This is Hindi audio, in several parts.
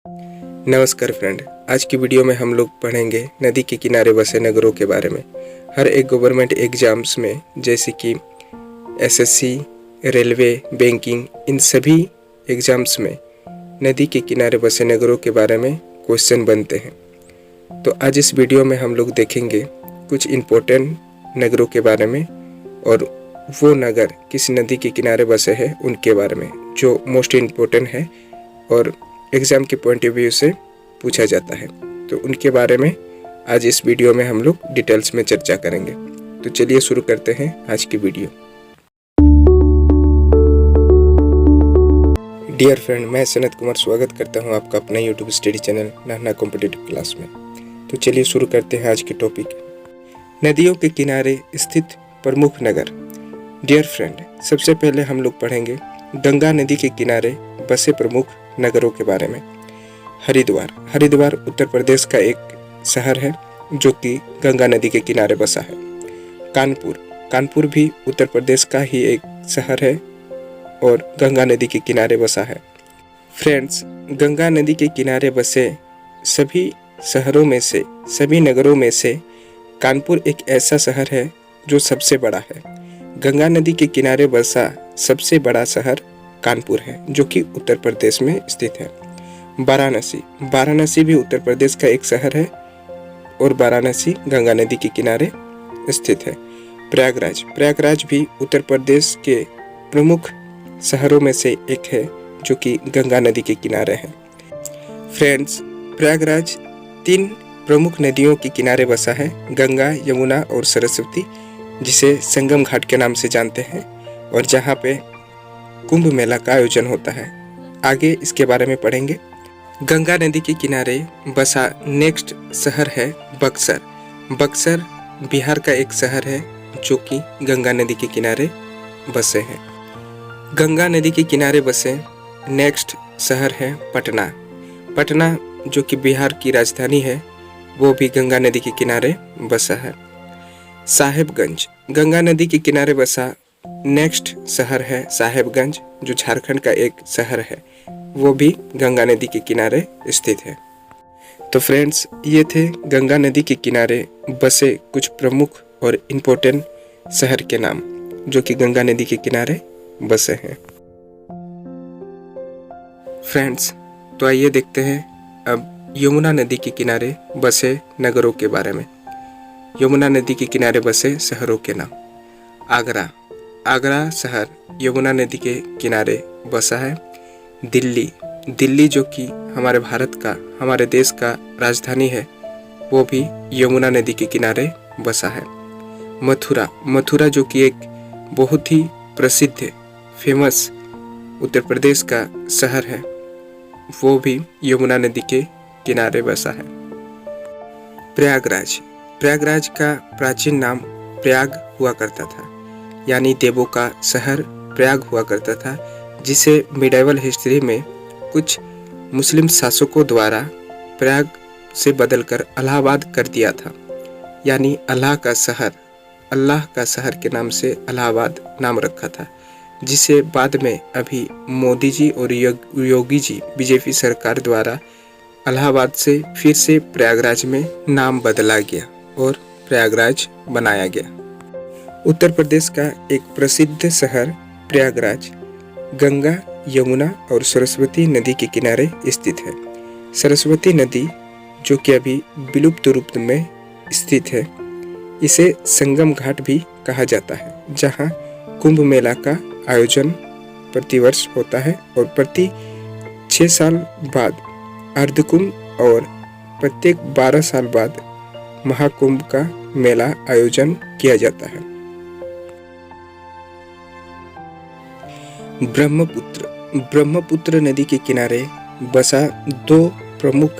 नमस्कार फ्रेंड, आज की वीडियो में हम लोग पढ़ेंगे नदी के किनारे बसे नगरों के बारे में। हर एक गवर्नमेंट एग्जाम्स में जैसे कि एसएससी, रेलवे, बैंकिंग, इन सभी एग्जाम्स में नदी के किनारे बसे नगरों के बारे में क्वेश्चन बनते हैं। तो आज इस वीडियो में हम लोग देखेंगे कुछ इम्पोर्टेंट नगरों के बारे में और वो नगर किस नदी के किनारे बसे हैं उनके बारे में, जो मोस्ट इम्पोर्टेंट है और एग्ज़ाम के पॉइंट ऑफ व्यू से पूछा जाता है। तो उनके बारे में आज इस वीडियो में हम लोग डिटेल्स में चर्चा करेंगे। तो चलिए शुरू करते हैं आज की वीडियो। डियर फ्रेंड, मैं सनत कुमार स्वागत करता हूं आपका अपना यूट्यूब स्टडी चैनल नन्हा कॉम्पिटिटिव क्लास में। तो चलिए शुरू करते हैं आज के टॉपिक, नदियों के किनारे स्थित प्रमुख नगर। डियर फ्रेंड, सबसे पहले हम लोग पढ़ेंगे गंगा नदी के किनारे बसे प्रमुख नगरों के बारे में। हरिद्वार उत्तर प्रदेश का एक शहर है जो कि गंगा नदी के किनारे बसा है। कानपुर भी उत्तर प्रदेश का ही एक शहर है और गंगा नदी के किनारे बसा है। फ्रेंड्स, गंगा नदी के किनारे बसे सभी शहरों में से, सभी नगरों में से कानपुर एक ऐसा शहर है जो सबसे बड़ा है। गंगा नदी के किनारे बसा सबसे बड़ा शहर कानपुर है जो कि उत्तर प्रदेश में स्थित है। वाराणसी भी उत्तर प्रदेश का एक शहर है और वाराणसी गंगा नदी के किनारे स्थित है। प्रयागराज भी उत्तर प्रदेश के प्रमुख शहरों में से एक है जो कि गंगा नदी के किनारे है। फ्रेंड्स, प्रयागराज 3 प्रमुख नदियों के किनारे बसा है, गंगा, यमुना और सरस्वती, जिसे संगम घाट के नाम से जानते हैं और जहाँ पे कुंभ मेला का आयोजन होता है। आगे इसके बारे में पढ़ेंगे। गंगा नदी के किनारे बसा नेक्स्ट शहर है बक्सर बिहार का एक शहर है जो कि गंगा नदी के किनारे बसे हैं। गंगा नदी के किनारे बसे नेक्स्ट शहर है पटना जो कि बिहार की राजधानी है, वो भी गंगा नदी के किनारे बसा है। साहेबगंज गंगा नदी के किनारे बसा नेक्स्ट शहर है साहेबगंज, जो झारखंड का एक शहर है, वो भी गंगा नदी के किनारे स्थित है। तो फ्रेंड्स, ये थे गंगा नदी के किनारे बसे कुछ प्रमुख और इम्पोर्टेंट शहर के नाम जो कि गंगा नदी के किनारे बसे हैं। फ्रेंड्स, तो आइए देखते हैं अब यमुना नदी के किनारे बसे नगरों के बारे में। यमुना नदी के किनारे बसे शहरों के नाम। आगरा शहर यमुना नदी के किनारे बसा है। दिल्ली जो कि हमारे देश का राजधानी है, वो भी यमुना नदी के किनारे बसा है। मथुरा जो कि एक बहुत ही प्रसिद्ध फेमस उत्तर प्रदेश का शहर है, वो भी यमुना नदी के किनारे बसा है। प्रयागराज का प्राचीन नाम प्रयाग हुआ करता था, यानी देवों का शहर प्रयाग हुआ करता था, जिसे मिडाइवल हिस्ट्री में कुछ मुस्लिम शासकों द्वारा प्रयाग से बदलकर इलाहाबाद कर दिया था, यानी अल्लाह का शहर के नाम से इलाहाबाद नाम रखा था, जिसे बाद में अभी मोदी जी और योगी जी बीजेपी सरकार द्वारा इलाहाबाद से फिर से प्रयागराज में नाम बदला गया और प्रयागराज बनाया गया। उत्तर प्रदेश का एक प्रसिद्ध शहर प्रयागराज गंगा, यमुना और सरस्वती नदी के किनारे स्थित है। सरस्वती नदी जो कि अभी विलुप्त रूप में स्थित है, इसे संगम घाट भी कहा जाता है, जहां कुंभ मेला का आयोजन प्रतिवर्ष होता है और प्रति 6 साल बाद अर्धकुंभ और प्रत्येक 12 साल बाद महाकुंभ का मेला आयोजन किया जाता है। ब्रह्मपुत्र नदी के किनारे बसा 2 प्रमुख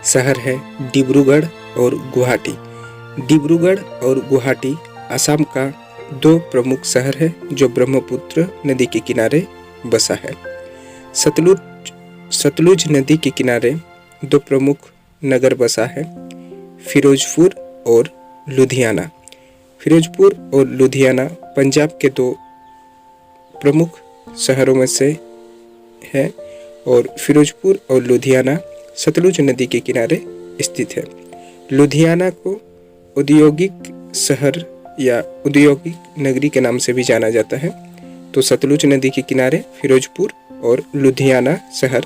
शहर है, डिब्रूगढ़ और गुवाहाटी असम का 2 प्रमुख शहर है जो ब्रह्मपुत्र नदी के किनारे बसा है। सतलुज नदी के किनारे 2 प्रमुख नगर बसा है, फिरोजपुर और लुधियाना पंजाब के 2 प्रमुख शहरों में से है और फिरोजपुर और लुधियाना सतलुज नदी के किनारे स्थित है। लुधियाना को औद्योगिक शहर या औद्योगिक नगरी के नाम से भी जाना जाता है। तो सतलुज नदी के किनारे फिरोजपुर और लुधियाना शहर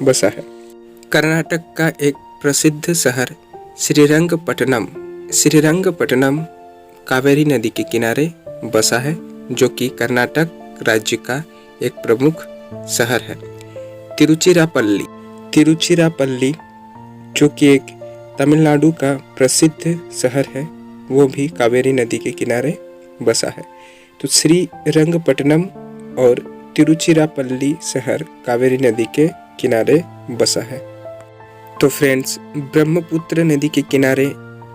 बसा है। कर्नाटक का एक प्रसिद्ध शहर श्रीरंगपट्टनम, श्रीरंगपट्टनम कावेरी नदी के किनारे बसा है, जो कि कर्नाटक राज्य का एक प्रमुख शहर है। तिरुचिरापल्ली, तिरुचिरापल्ली जो कि एक तमिलनाडु का प्रसिद्ध शहर है, वो भी कावेरी नदी के किनारे बसा है। तो श्रीरंगपट्टनम और तिरुचिरापल्ली शहर कावेरी नदी के किनारे बसा है। तो फ्रेंड्स, ब्रह्मपुत्र नदी के किनारे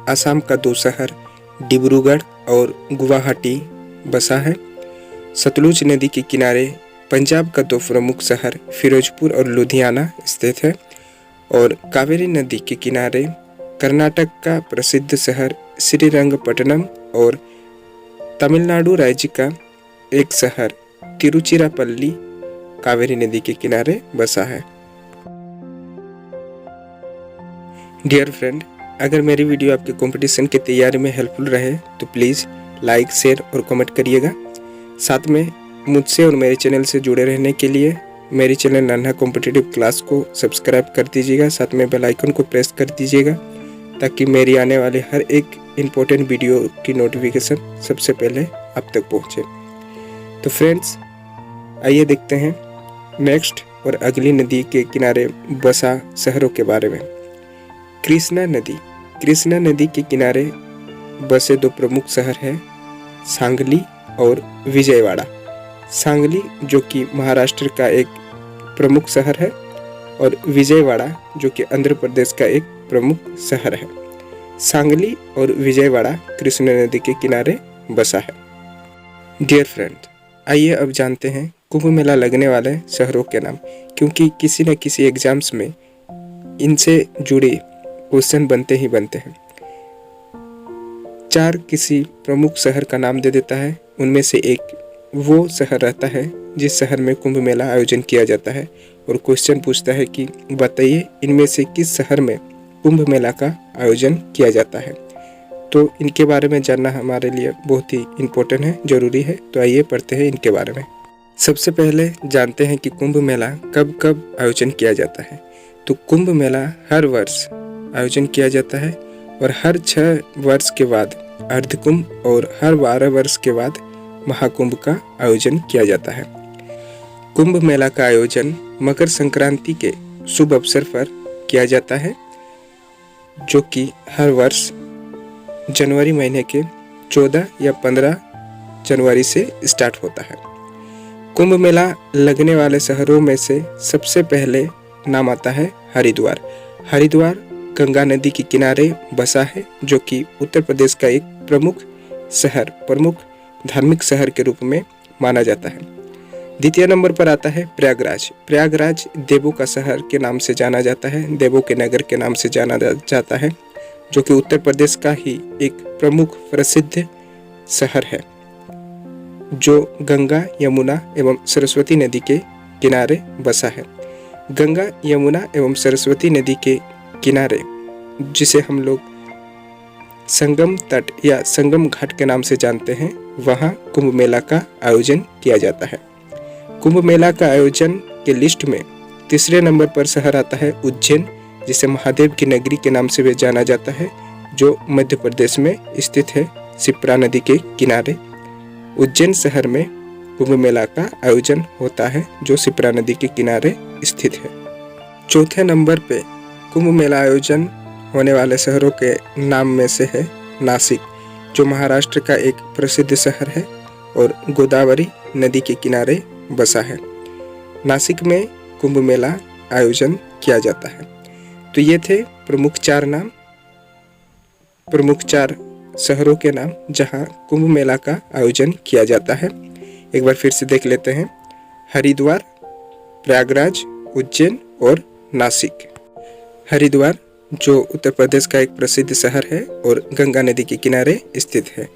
असम का 2 शहर डिब्रूगढ़ और गुवाहाटी बसा है। सतलुज नदी के किनारे पंजाब का 2 प्रमुख शहर फिरोजपुर और लुधियाना स्थित है। और कावेरी नदी के किनारे कर्नाटक का प्रसिद्ध शहर श्रीरंगपट्टनम और तमिलनाडु राज्य का एक शहर तिरुचिरापल्ली कावेरी नदी के किनारे बसा है। डियर फ्रेंड, अगर मेरी वीडियो आपके कंपटीशन की तैयारी में हेल्पफुल रहे तो प्लीज़ लाइक, शेयर और कमेंट करिएगा। साथ में मुझसे और मेरे चैनल से जुड़े रहने के लिए मेरे चैनल नन्हा कॉम्पिटिटिव क्लास को सब्सक्राइब कर दीजिएगा। साथ में बेल आइकन को प्रेस कर दीजिएगा ताकि मेरी आने वाली हर एक इम्पोर्टेंट वीडियो की नोटिफिकेशन सबसे पहले आप तक पहुँचे। तो फ्रेंड्स, आइए देखते हैं नेक्स्ट और अगली नदी के किनारे बसा शहरों के बारे में। कृष्णा नदी, कृष्णा नदी के किनारे बसे 2 प्रमुख शहर हैं, सांगली और विजयवाड़ा। सांगली जो कि महाराष्ट्र का एक प्रमुख शहर है और विजयवाड़ा जो कि आंध्र प्रदेश का एक प्रमुख शहर है। सांगली और विजयवाड़ा कृष्णा नदी के किनारे बसा है। डियर फ्रेंड, आइए अब जानते हैं कुंभ मेला लगने वाले शहरों के नाम, क्योंकि किसी न किसी एग्जाम्स में इनसे जुड़े क्वेश्चन बनते ही बनते हैं। 4 किसी प्रमुख शहर का नाम दे देता है, उनमें से एक वो शहर रहता है जिस शहर में कुंभ मेला आयोजन किया जाता है और क्वेश्चन पूछता है कि बताइए इनमें से किस शहर में कुंभ मेला का आयोजन किया जाता है। तो इनके बारे में जानना हमारे लिए बहुत ही इम्पोर्टेंट है, ज़रूरी है। तो आइए पढ़ते हैं इनके बारे में। सबसे पहले जानते हैं कि कुंभ मेला कब कब आयोजन किया जाता है। तो कुंभ मेला हर वर्ष आयोजन किया जाता है और हर 6 वर्ष के बाद अर्धकुंभ और हर 12 वर्ष के बाद महाकुंभ का आयोजन किया जाता है। कुंभ मेला का आयोजन मकर संक्रांति के शुभ अवसर पर किया जाता है, जो कि हर वर्ष जनवरी महीने के 14 या 15 जनवरी से स्टार्ट होता है। कुंभ मेला लगने वाले शहरों में से सबसे पहले नाम आता है हरिद्वार। हरिद्वार गंगा नदी के किनारे बसा है, जो कि उत्तर प्रदेश का एक प्रमुख धार्मिक शहर के रूप में माना जाता है। द्वितीय नंबर पर आता है प्रयागराज। प्रयागराज देवों का शहर के नाम से जाना जाता है, देवों के नगर के नाम से जाना जाता है, जो कि उत्तर प्रदेश का ही एक प्रमुख प्रसिद्ध शहर है, जो गंगा, यमुना एवं सरस्वती नदी के किनारे बसा है। गंगा, यमुना एवं सरस्वती नदी के किनारे, जिसे हम लोग संगम तट या संगम घाट के नाम से जानते हैं, वहाँ कुंभ मेला का आयोजन किया जाता है। कुंभ मेला का आयोजन के लिस्ट में तीसरे नंबर पर शहर आता है उज्जैन, जिसे महादेव की नगरी के नाम से भी जाना जाता है, जो मध्य प्रदेश में स्थित है, शिप्रा नदी के किनारे। उज्जैन शहर में कुंभ मेला का आयोजन होता है, जो शिप्रा नदी के किनारे स्थित है। चौथे नंबर पे कुंभ मेला आयोजन होने वाले शहरों के नाम में से है नासिक, जो महाराष्ट्र का एक प्रसिद्ध शहर है और गोदावरी नदी के किनारे बसा है। नासिक में कुंभ मेला आयोजन किया जाता है। तो ये थे प्रमुख 4 शहरों के नाम जहां कुंभ मेला का आयोजन किया जाता है। एक बार फिर से देख लेते हैं। हरिद्वार, प्रयागराज, उज्जैन और नासिक। हरिद्वार जो उत्तर प्रदेश का एक प्रसिद्ध शहर है और गंगा नदी के किनारे स्थित है।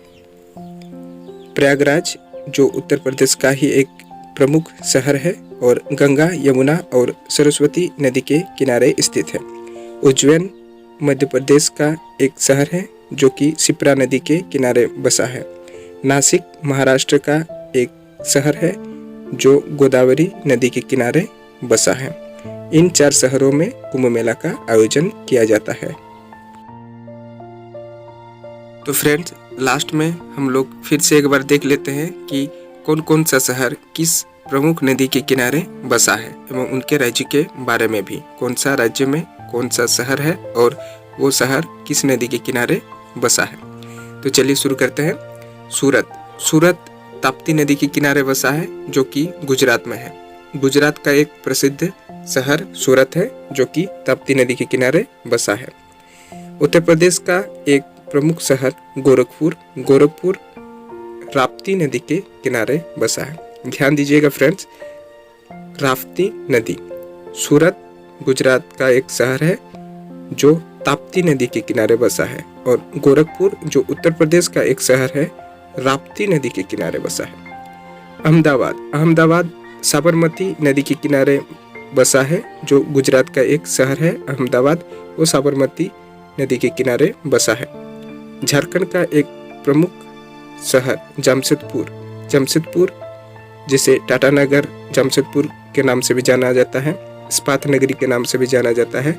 प्रयागराज जो उत्तर प्रदेश का ही एक प्रमुख शहर है और गंगा, यमुना और सरस्वती नदी के किनारे स्थित है। उज्जैन मध्य प्रदेश का एक शहर है जो कि शिप्रा नदी के किनारे बसा है। नासिक महाराष्ट्र का एक शहर है जो गोदावरी नदी के किनारे बसा है। इन 4 शहरों में कुंभ मेला का आयोजन किया जाता है। तो फ्रेंड्स, लास्ट में हम लोग फिर से एक बार देख लेते हैं कि कौन कौन सा शहर किस प्रमुख नदी के किनारे बसा है एवं उनके राज्य के बारे में भी, कौन सा राज्य में कौन सा शहर है और वो शहर किस नदी के किनारे बसा है। तो चलिए शुरू करते हैं। सूरत ताप्ती नदी के किनारे बसा है जो कि गुजरात में है। गुजरात का एक प्रसिद्ध शहर सूरत है जो कि ताप्ती नदी के किनारे बसा है। उत्तर प्रदेश का एक प्रमुख शहर गोरखपुर राप्ती नदी के किनारे बसा है। ध्यान दीजिएगा फ्रेंड्स, राप्ती नदी, सूरत गुजरात का एक शहर है जो ताप्ती नदी के किनारे बसा है और गोरखपुर जो उत्तर प्रदेश का एक शहर है राप्ती नदी के किनारे बसा है। अहमदाबाद साबरमती नदी के किनारे बसा है जो गुजरात का एक शहर है। अहमदाबाद वो साबरमती नदी के किनारे बसा है। झारखंड का एक प्रमुख शहर जमशेदपुर जिसे टाटानगर जमशेदपुर के नाम से भी जाना जाता है, इस्पात नगरी के नाम से भी जाना जाता है,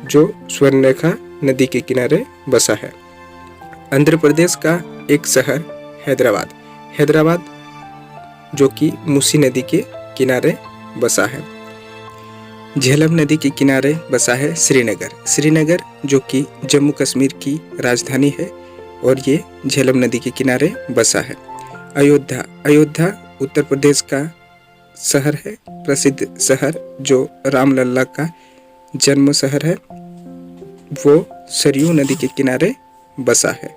जो स्वर्णरेखा नदी के किनारे बसा है। आंध्र प्रदेश का एक शहर हैदराबाद जो कि मूसी नदी के किनारे बसा है। झेलम नदी के किनारे बसा है श्रीनगर जो कि जम्मू कश्मीर की राजधानी है और ये झेलम नदी के किनारे बसा है। अयोध्या उत्तर प्रदेश का शहर है, प्रसिद्ध शहर जो रामलल्ला का जन्म शहर है, वो सरयू नदी के किनारे बसा है।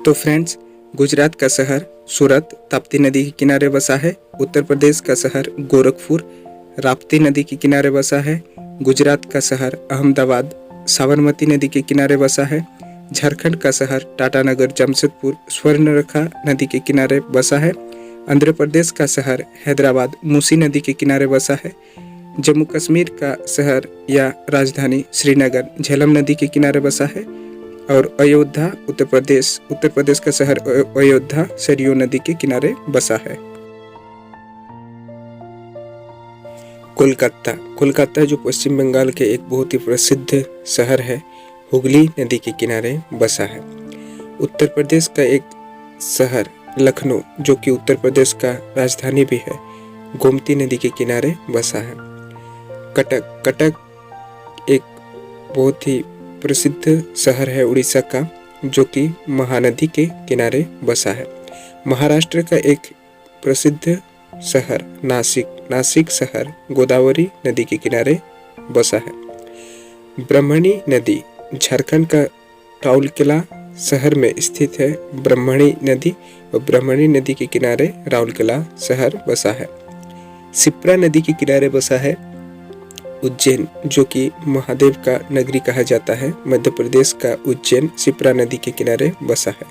तो फ्रेंड्स, गुजरात का शहर सूरत ताप्ती नदी के किनारे बसा है। उत्तर प्रदेश का शहर गोरखपुर राप्ती नदी के किनारे बसा है। गुजरात का शहर अहमदाबाद साबरमती नदी के किनारे बसा है। झारखंड का शहर टाटानगर जमशेदपुर स्वर्णरेखा नदी के किनारे बसा है। आंध्र प्रदेश का शहर हैदराबाद मूसी नदी के किनारे बसा है। जम्मू कश्मीर का शहर या राजधानी श्रीनगर झेलम नदी के किनारे बसा है। और अयोध्या उत्तर प्रदेश का शहर अयोध्या सरयू नदी के किनारे बसा है। कोलकाता जो पश्चिम बंगाल के एक बहुत ही प्रसिद्ध शहर है, हुगली नदी के किनारे बसा है। उत्तर प्रदेश का एक शहर लखनऊ जो कि उत्तर प्रदेश का राजधानी भी है, गोमती नदी के किनारे बसा है। कटक एक बहुत ही प्रसिद्ध शहर है उड़ीसा का जो कि महानदी के किनारे बसा है। महाराष्ट्र का एक प्रसिद्ध शहर नासिक शहर गोदावरी नदी के किनारे बसा है। ब्रह्मणी नदी झारखंड का राउरकेला शहर में स्थित है। ब्रह्मणी नदी और ब्रह्मणी नदी के किनारे राउरकेला शहर बसा है। शिप्रा नदी के किनारे बसा है उज्जैन जो कि महादेव का नगरी कहा जाता है। मध्य प्रदेश का उज्जैन शिप्रा नदी के किनारे बसा है।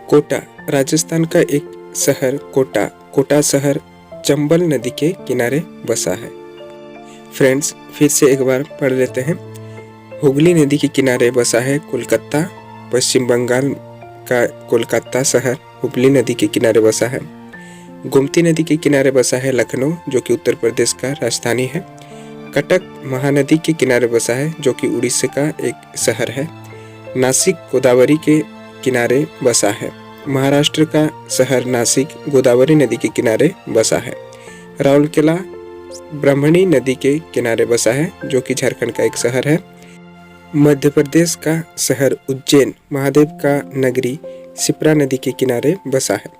कोटा राजस्थान का एक शहर कोटा शहर चंबल नदी के किनारे बसा है। फ्रेंड्स, फिर से एक बार पढ़ लेते हैं। हुगली नदी के किनारे बसा है कोलकाता, पश्चिम बंगाल का कोलकाता शहर हुगली नदी के किनारे बसा है। गोमती नदी के किनारे बसा है लखनऊ जो कि उत्तर प्रदेश का राजधानी है। कटक महानदी के किनारे बसा है जो कि उड़ीसा का एक शहर है। नासिक गोदावरी के किनारे बसा है। महाराष्ट्र का शहर नासिक गोदावरी नदी के किनारे बसा है। राउरकेला ब्रह्मणी नदी के किनारे बसा है जो कि झारखंड का एक शहर है। मध्य प्रदेश का शहर उज्जैन महादेव का नगरी शिप्रा नदी के किनारे बसा है।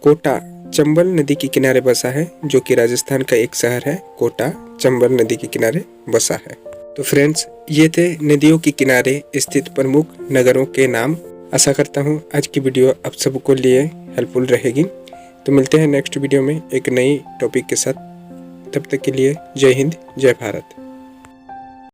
कोटा चंबल नदी के किनारे बसा है जो कि राजस्थान का एक शहर है। कोटा चंबल नदी के किनारे बसा है। तो फ्रेंड्स, ये थे नदियों के किनारे स्थित प्रमुख नगरों के नाम। आशा करता हूँ आज की वीडियो आप सबको लिए हेल्पफुल रहेगी। तो मिलते हैं नेक्स्ट वीडियो में एक नई टॉपिक के साथ। तब तक के लिए जय हिंद, जय भारत।